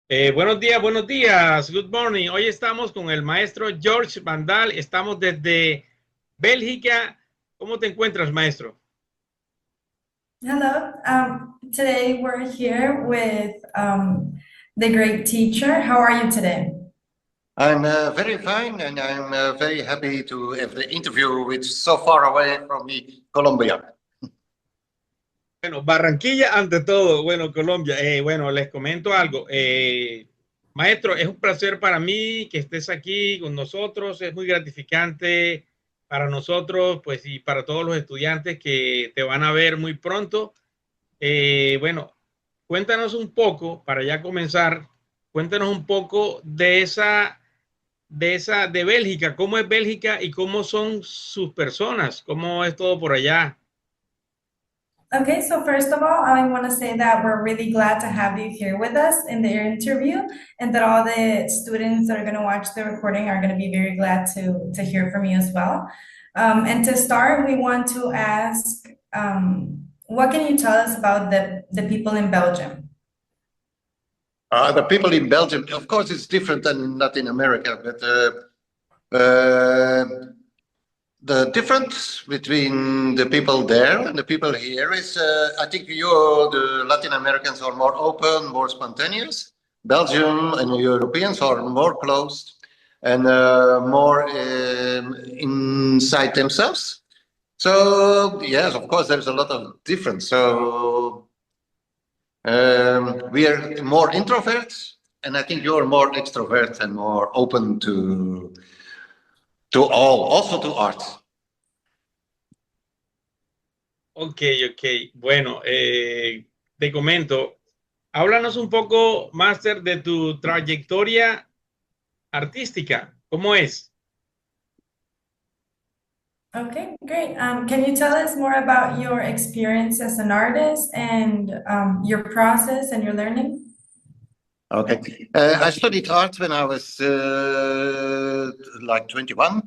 Buenos días, good morning. Hoy estamos con el maestro Jorg Vandal. Estamos desde Bélgica. ¿Cómo te encuentras, maestro? Hello. Today we're here with the great teacher. How are you today? I'm very fine, and I'm very happy to have the interview with so far away from me, Colombia. Bueno, Barranquilla ante todo. Bueno, Colombia. Bueno, les comento algo. Maestro, es un placer para mí que estés aquí con nosotros. Es muy gratificante para nosotros, pues, y para todos los estudiantes que te van a ver muy pronto. Bueno, cuéntanos un poco, para ya comenzar, cuéntanos un poco de Bélgica, cómo es Bélgica y cómo son sus personas, cómo es todo por allá. Okay, so first of all, I want to say that we're really glad to have you here with us in the interview, and that all the students that are going to watch the recording are going to be very glad to hear from you as well. And to start, we want to ask, what can you tell us about the people in Belgium? The people in Belgium, of course, it's different than Latin America, but the difference between the people there and the people here is, I think the Latin Americans are more open, more spontaneous. Belgium and Europeans are more closed and more inside themselves. So yes, of course, there's a lot of difference. So we are more introverts, and I think you're more extrovert and more open to all, also to art. Ok, ok. Bueno, te comento, háblanos un poco, Máster, de tu trayectoria artística. ¿Cómo es? Okay, great. Can you tell us more about your experience as an artist and your process and your learning? Okay. I studied art when I was like 21.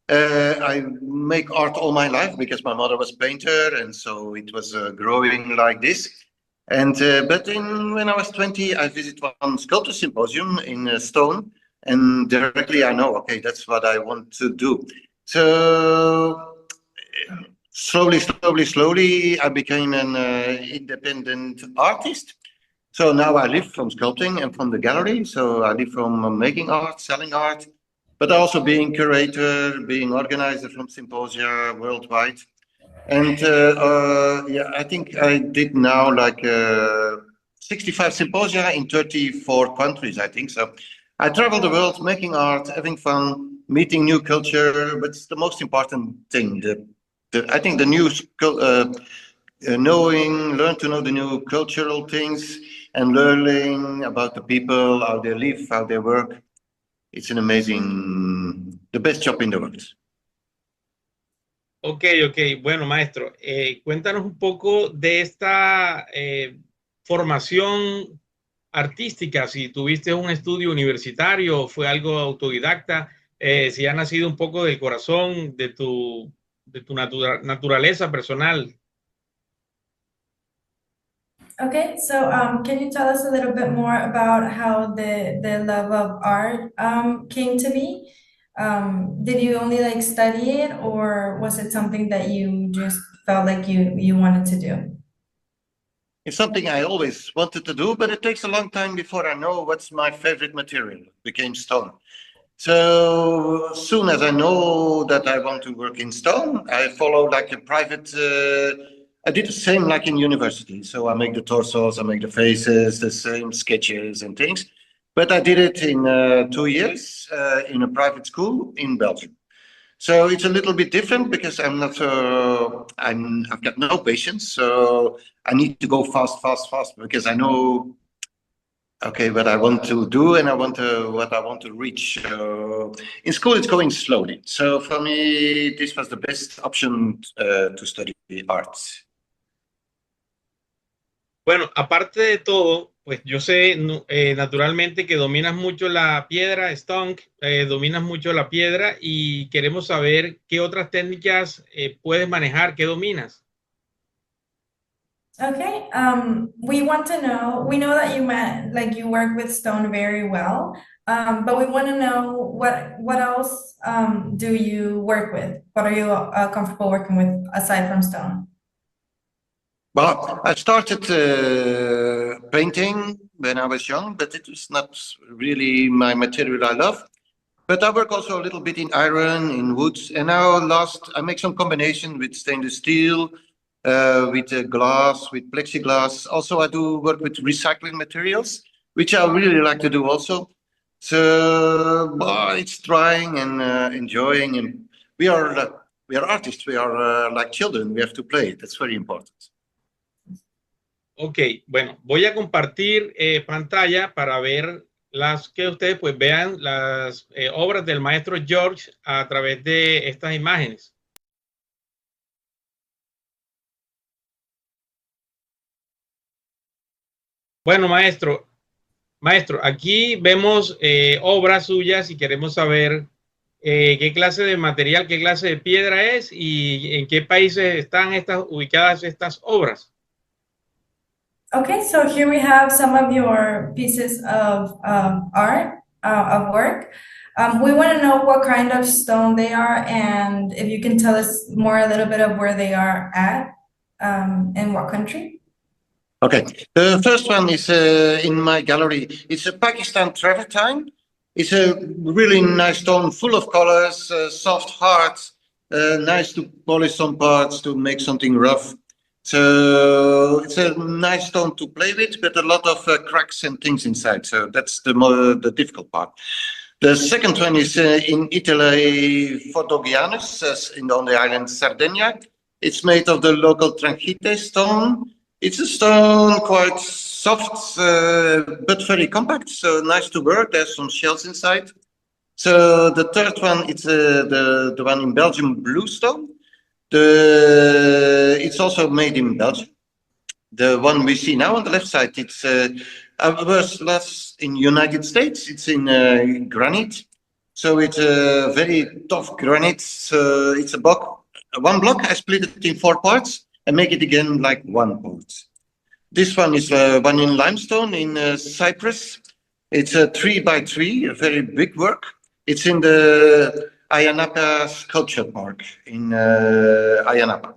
I make art all my life because my mother was a painter, and so it was growing like this. And but when I was 20, I visited one sculpture symposium in Stone, and directly I know, okay, that's what I want to do. So slowly, I became an independent artist. So now I live from sculpting and from the gallery. So I live from making art, selling art, but also being curator, being organizer from symposia worldwide. And yeah, I think I did now like 65 symposia in 34 countries, I think. So I travel the world making art, having fun, meeting new culture. But it's the most important thing. I think the new learn to know the new cultural things and learning about the people, how they live, how they work. It's an amazing, the best job in the world. Ok, ok. Bueno, maestro, cuéntanos un poco de esta formación artística, si tuviste un estudio universitario, fue algo autodidacta, si ha nacido un poco del corazón, de tu naturaleza personal. Okay, so can you tell us a little bit more about how the love of art came to be? Did you only like study it, or was it something that you just felt like you wanted to do? It's something I always wanted to do, but it takes a long time before I know what's my favorite material. It became stone. So soon as I know that I want to work in stone, I follow like a private. I did the same like in university. So I make the torsos, I make the faces, the same sketches and things. But I did it in 2 years in a private school in Belgium. So it's a little bit different because I'm not. I've got no patience, so I need to go fast because I know, okay, what I want to do and what I want to reach. In school, it's going slowly. So for me, this was the best option to study art. Bueno, aparte de todo, pues yo sé naturalmente que dominas mucho la piedra, Stonk, dominas mucho la piedra y queremos saber qué otras técnicas puedes manejar, qué dominas. Okay, we want to know, we know that you work with stone very well, but we want to know what else do you work with? What are you comfortable working with aside from stone? Well, I started painting when I was young, but it was not really my material I love. But I work also a little bit in iron, in woods, and now I make some combination with stainless steel, with glass, with plexiglass. Also, I do work with recycling materials, which I really like to do also. So, well, it's trying and enjoying, and we are artists. We are like children. We have to play. That's very important. Ok, bueno, voy a compartir pantalla para ver las que ustedes pues vean las obras del maestro Jorg a través de estas imágenes. Bueno, maestro, aquí vemos obras suyas y queremos saber qué clase de material, qué clase de piedra es y en qué países están ubicadas estas obras. Okay, so here we have some of your pieces of art, of work. We want to know what kind of stone they are and if you can tell us more a little bit of where they are at, in what country. Okay, the first one is in my gallery. It's a Pakistan travertine. It's a really nice stone, full of colors, soft, hard, nice to polish some parts to make something rough. So it's a nice stone to play with, but a lot of cracks and things inside. So that's the difficult part. The second one is in Italy, Fotogianus, on the island Sardinia. It's made of the local tranchite stone. It's a stone quite soft, but very compact, so nice to work. There's some shells inside. So the third one, it's the one in Belgium, bluestone. It's also made in Belgium. The one we see now on the left side, it's I was last in United States. It's in granite, so it's a very tough granite. So it's a block, one block. I split it in 4 parts and make it again like one part. This one is one in limestone in Cyprus. It's a 3x3, a very big work. It's in the Ayanapa Sculpture Park in Ayanapa.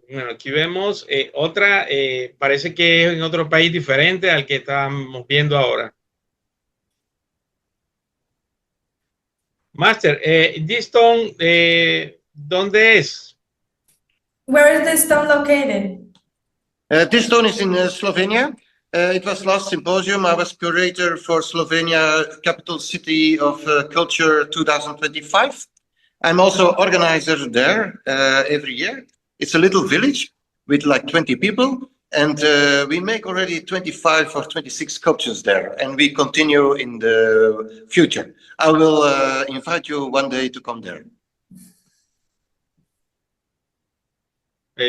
Bueno, aquí vemos otra, parece que es en otro país diferente al que estamos viendo ahora. Master, this stone, ¿dónde es? Where is this stone located? This stone is in Slovenia. It was last symposium. I was curator for Slovenia Capital City of Culture 2025. I'm also organizer there every year. It's a little village with like 20 people, and we make already 25 or 26 sculptures there, and we continue in the future. I will invite you one day to come there.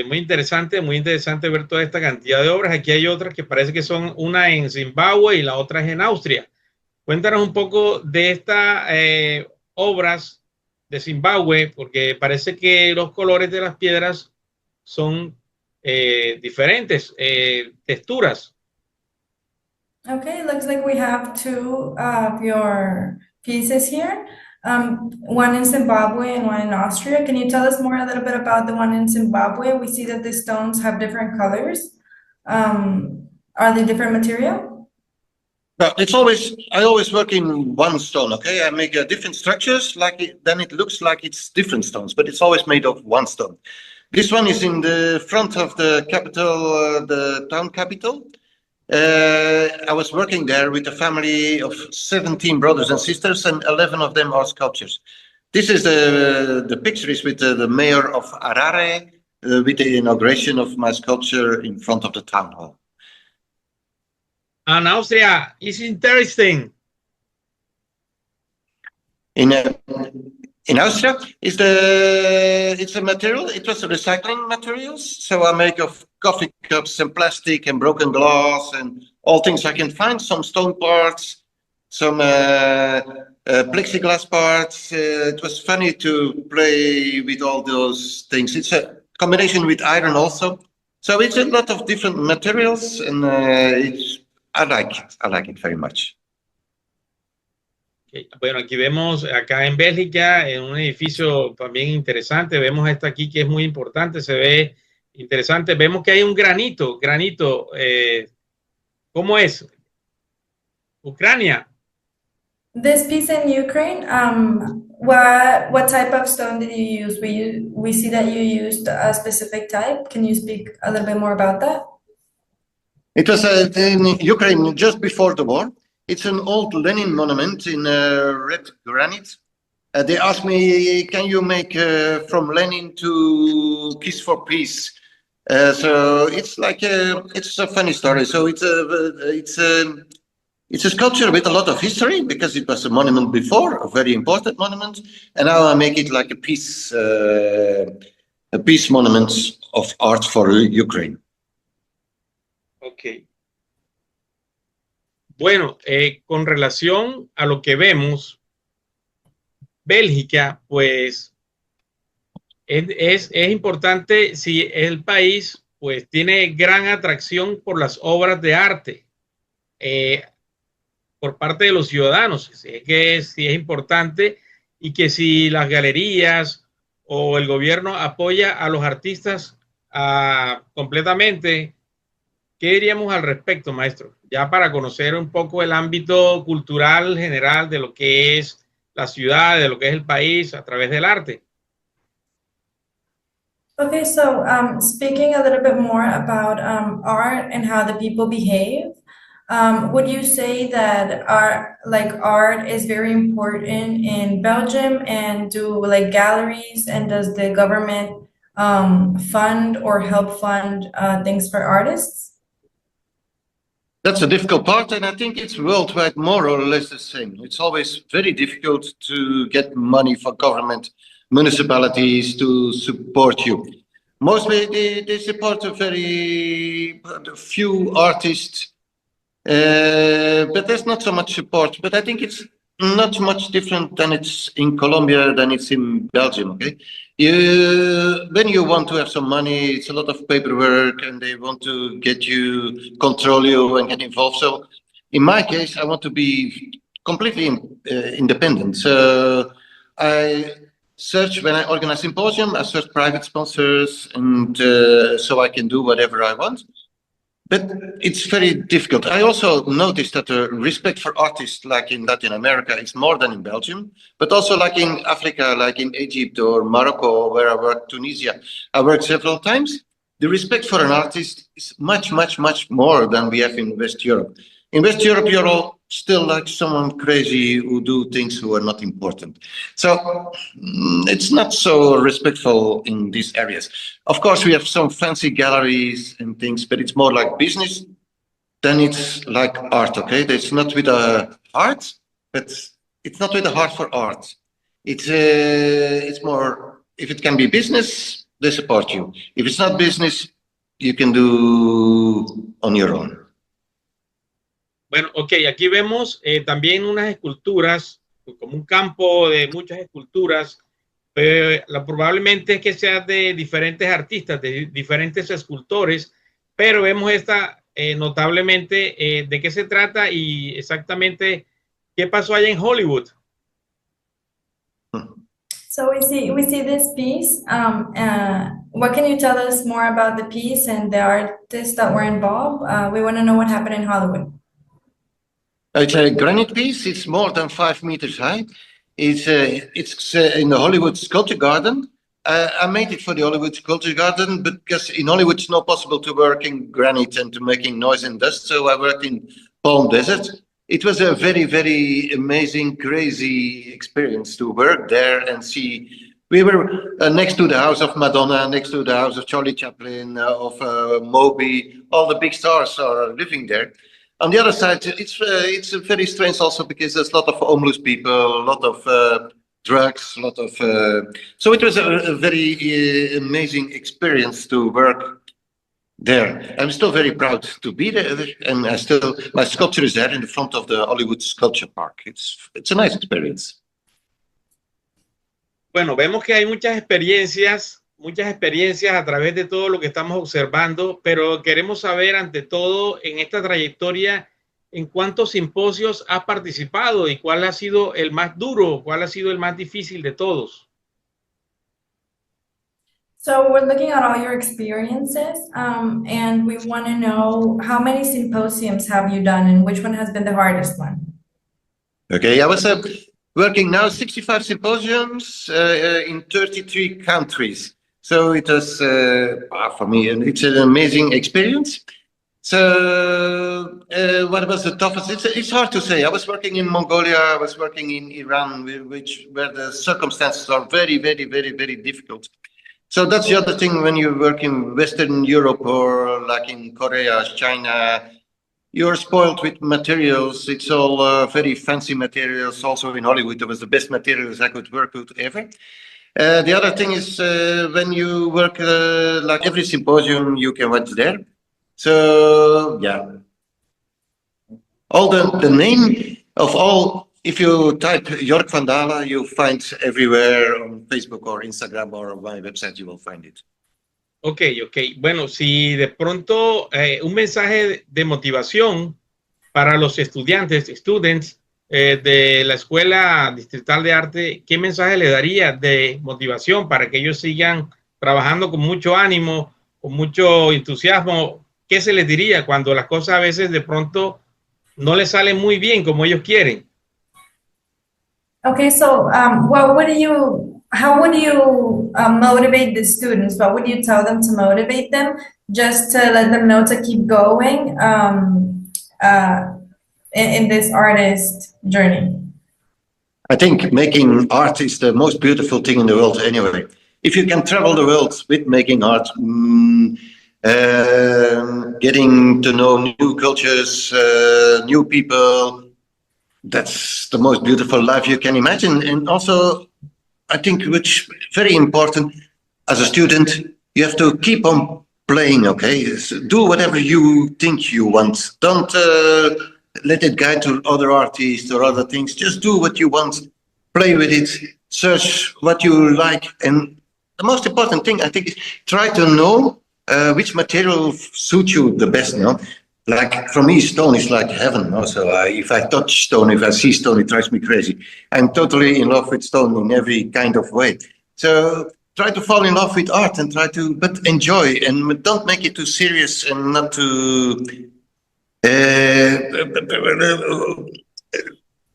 Muy interesante ver toda esta cantidad de obras. Aquí hay otras que parece que son una en Zimbabue y la otra es en Austria. Cuéntanos un poco de estas obras de Zimbabue, porque parece que los colores de las piedras son diferentes, texturas. Okay, looks like we have 2 of your pieces here. One in Zimbabwe and one in Austria. Can you tell us more a little bit about the one in Zimbabwe? We see that the stones have different colors. Are they different material? Well, I always work in one stone, okay? I make different structures, then it looks like it's different stones, but it's always made of one stone. This one is in the front of the capital, the town capital. I was working there with a family of 17 brothers and sisters, and 11 of them are sculptures. This is the picture is with the mayor of Harare, with the inauguration of my sculpture in front of the town hall. And Austria is interesting. In Austria, it's a material. It was a recycling materials. So I make of coffee cups and plastic and broken glass and all things I can find. Some stone parts, some plexiglass parts. It was funny to play with all those things. It's a combination with iron also. So it's a lot of different materials, and I like it. I like it very much. Okay. Bueno, aquí vemos acá en Bélgica, en un edificio también interesante, vemos esto aquí que es muy importante, se ve interesante, vemos que hay un granito, ¿cómo es? Ucrania. This piece in Ukraine, what type of stone did you use? We see that you used a specific type. Can you speak a little bit more about that? It was in Ukraine just before the war. It's an old Lenin monument in red granite. They asked me, can you make from Lenin to Kiss for Peace? So it's like it's a funny story. So it's a sculpture with a lot of history because it was a monument before, a very important monument, and now I make it like a peace monument of art for Ukraine. Ok. Bueno, con relación a lo que vemos, Bélgica, pues es importante si el país pues tiene gran atracción por las obras de arte por parte de los ciudadanos. Es que sí es importante y que si las galerías o el gobierno apoya a los artistas completamente. ¿Qué diríamos al respecto, maestro? Ya para conocer un poco el ámbito cultural general de lo que es la ciudad, de lo que es el país a través del arte. Okay, so speaking a little bit more about art and how the people behave, would you say that art is very important in Belgium, and do like galleries, and does the government fund or help fund things for artists? That's a difficult part, and I think it's worldwide more or less the same. It's always very difficult to get money for government, municipalities to support you. Mostly they support a very few artists, but there's not so much support. But I think it's not much different than it's in Colombia than it's in Belgium, okay? When you want to have some money, it's a lot of paperwork, and they want to get you, control you, and get involved. So in my case, I want to be completely independent. So I search, when I organize symposium, I search private sponsors, and so I can do whatever I want. But it's very difficult. I also noticed that the respect for artists, like in Latin America, is more than in Belgium, but also like in Africa, like in Egypt or Morocco, where I worked, Tunisia. I worked several times. The respect for an artist is much, much, much more than we have in West Europe. In West Europe, you're all still like someone crazy who do things who are not important. So it's not so respectful in these areas. Of course, we have some fancy galleries and things, but it's more like business than it's like art, okay? It's not with a heart, but it's not with a heart for art. It's more, if it can be business, they support you. If it's not business, you can do on your own. Bueno, ok, aquí vemos también unas esculturas, como un campo de muchas esculturas. Probablemente es que sea de diferentes artistas, de diferentes escultores, pero vemos esta notablemente de qué se trata y exactamente qué pasó allá en Hollywood. So we see this piece. What can you tell us more about the piece and the artists that were involved? We want to know what happened in Hollywood. It's a granite piece. It's more than 5 meters high. It's in the Hollywood Sculpture Garden. I made it for the Hollywood Sculpture Garden because in Hollywood it's not possible to work in granite and to making noise and dust. So I worked in Palm Desert. It was a very, very amazing, crazy experience to work there and see. We were next to the house of Madonna, next to the house of Charlie Chaplin, of Moby. All the big stars are living there. On the other side, it's very strange also because there's a lot of homeless people, a lot of drugs, a lot of. So it was a very amazing experience to work there. I'm still very proud to be there, and my sculpture is there in the front of the Hollywood Sculpture Park. It's a nice experience. Bueno, vemos que hay muchas experiencias a través de todo lo que estamos observando, pero queremos saber ante todo en esta trayectoria en cuántos simposios has participado y cuál ha sido el más duro, cuál ha sido el más difícil de todos. So we're looking at all your experiences, and we want to know how many symposiums have you done and which one has been the hardest one? Okay, I was working now 65 symposiums in 33 countries. So it was, for me, it's an amazing experience. So what was the toughest? It's hard to say. I was working in Mongolia, I was working in Iran, where the circumstances are very, very, very, very difficult. So that's the other thing when you work in Western Europe or like in Korea, China, you're spoiled with materials. It's all very fancy materials. Also in Hollywood, there was the best materials I could work with ever. The other thing is when you work like every symposium, you can watch there. So yeah, all the name of all, if you type Jorg van Daele, you find everywhere on Facebook or Instagram or on my website, you will find it. Ok. Bueno, si de pronto un mensaje de motivación para los estudiantes, de la Escuela Distrital de Arte, ¿qué mensaje le daría de motivación para que ellos sigan trabajando con mucho ánimo, con mucho entusiasmo? ¿Qué se les diría cuando las cosas a veces de pronto no les salen muy bien como ellos quieren? Okay, so how would you motivate the students? What would you tell them to motivate them, just to let them know to keep going in this artist journey? I think making art is the most beautiful thing in the world anyway. If you can travel the world with making art, getting to know new cultures, new people, that's the most beautiful life you can imagine. And also, I think which very important as a student, you have to keep on playing, okay? Do whatever you think you want. Don't let it guide to other artists or other things. Just do what you want, play with it, search what you like. And the most important thing, I think, is try to know which material suits you the best, no? Like for me, stone is like heaven. Also, if I touch stone, if I see stone, it drives me crazy. I'm totally in love with stone in every kind of way. So try to fall in love with art and but enjoy, and don't make it too serious and not too.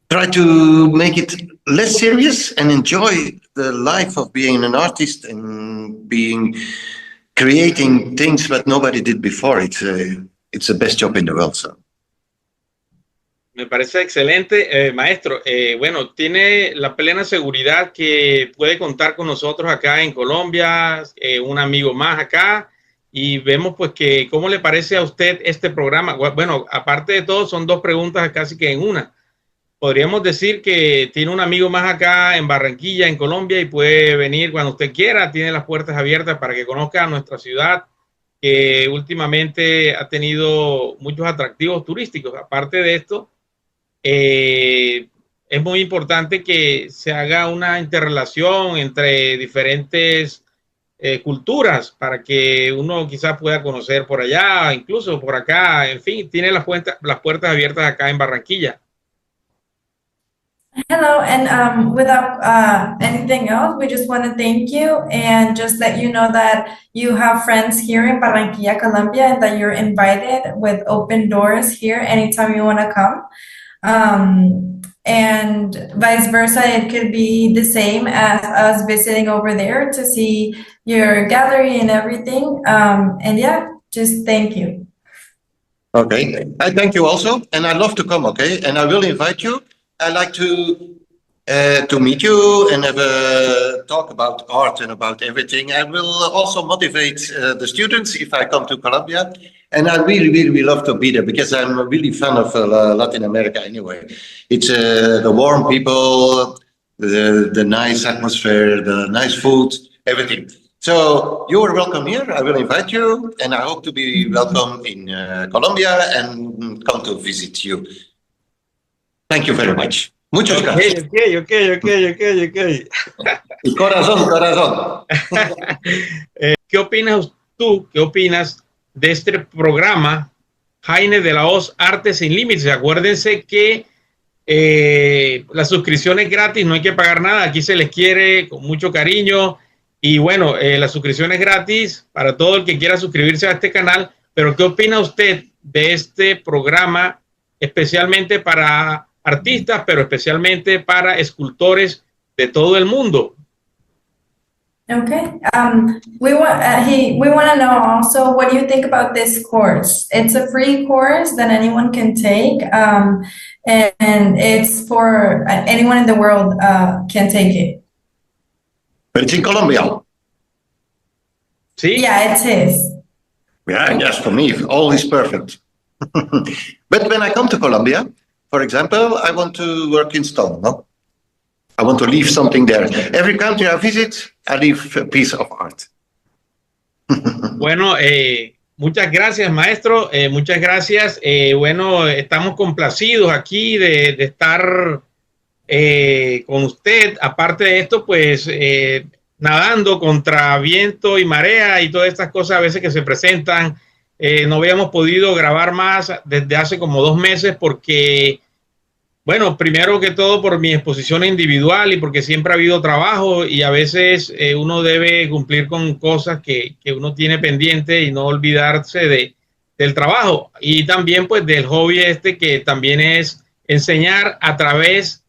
Try to make it less serious and enjoy the life of being an artist and creating things that nobody did before. It's the best job in the world. So. Me parece excelente, maestro. Bueno, tiene la plena seguridad que puede contar con nosotros acá en Colombia, un amigo más acá, y vemos pues que cómo le parece a usted este programa. Bueno, aparte de todo, son dos preguntas casi que en una. Podríamos decir que tiene un amigo más acá en Barranquilla, en Colombia, y puede venir cuando usted quiera. Tiene las puertas abiertas para que conozca nuestra ciudad, que últimamente ha tenido muchos atractivos turísticos. Aparte de esto, es muy importante que se haga una interrelación entre diferentes culturas para que uno quizás pueda conocer por allá, incluso por acá. En fin, tiene las puertas abiertas acá en Barranquilla. Hello, and without anything else, we just want to thank you and just let you know that you have friends here in Barranquilla, Colombia, and that you're invited with open doors here anytime you want to come. And vice versa, it could be the same as us visiting over there to see your gallery and everything. And yeah, just thank you. Okay, I thank you also, and I love to come, okay? And I will invite you. I like to meet you and have a talk about art and about everything. I will also motivate the students if I come to Colombia. And I really, really love to be there because I'm a really fan of Latin America anyway. It's the warm people, the nice atmosphere, the nice food, everything. So you are welcome here. I will invite you, and I hope to be welcome in Colombia and come to visit you. Thank you very much. Muchas gracias. Ok. Y corazón, corazón. ¿Qué opinas tú? ¿Qué opinas de este programa, Haine, de la voz Arte Sin Límites? Acuérdense que la suscripción es gratis, no hay que pagar nada. Aquí se les quiere con mucho cariño. Y bueno, la suscripción es gratis para todo el que quiera suscribirse a este canal. Pero ¿qué opina usted de este programa, especialmente para artistas, pero especialmente para escultores de todo el mundo? Okay. We want to know also, what do you think about this course? It's a free course that anyone can take, and it's for anyone in the world can take it. But it's in Colombia. Sí. Yeah, it's his. Yeah, yes, for me, all is perfect. But when I come to Colombia, for example, I want to work in stone, no? I want to leave something there. Every country I visit, I leave a piece of art. Bueno, muchas gracias, maestro. Muchas gracias. Bueno, estamos complacidos aquí de estar con usted. Aparte de esto, pues nadando contra viento y marea y todas estas cosas a veces que se presentan. No habíamos podido grabar más desde hace como 2 meses porque, bueno, primero que todo por mi exposición individual y porque siempre ha habido trabajo y a veces uno debe cumplir con cosas que uno tiene pendiente y no olvidarse del trabajo. Y también pues del hobby este que también es enseñar a través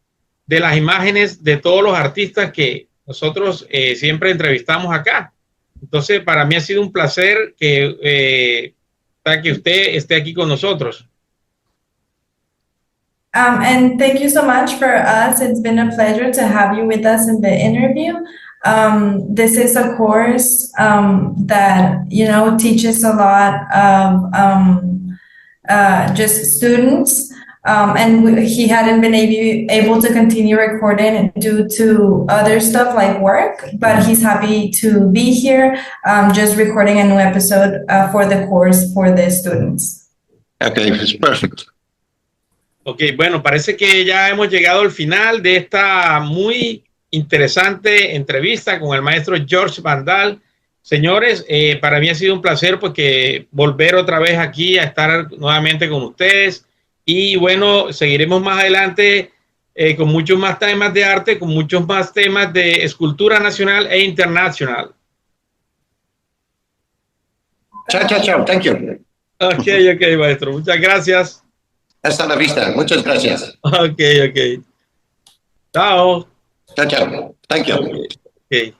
de las imágenes de todos los artistas que nosotros siempre entrevistamos acá. Entonces para mí ha sido un placer que usted esté aquí con nosotros. And thank you so much for us. It's been a pleasure to have you with us in the interview. This is a course that, you know, teaches a lot of just students. And he hadn't been able to continue recording due to other stuff like work, but he's happy to be here, just recording a new episode for the course for the students. Okay, it's perfect. Ok, bueno, parece que ya hemos llegado al final de esta muy interesante entrevista con el maestro Jorg Vandal. Señores, para mí ha sido un placer porque volver otra vez aquí a estar nuevamente con ustedes. Y bueno, seguiremos más adelante con muchos más temas de arte, con muchos más temas de escultura nacional e internacional. Chao, chao, chao. Thank you. Ok, maestro. Muchas gracias. Hasta la vista. Muchas gracias. Ok. Chao. Chao, chao. Thank you. Ok.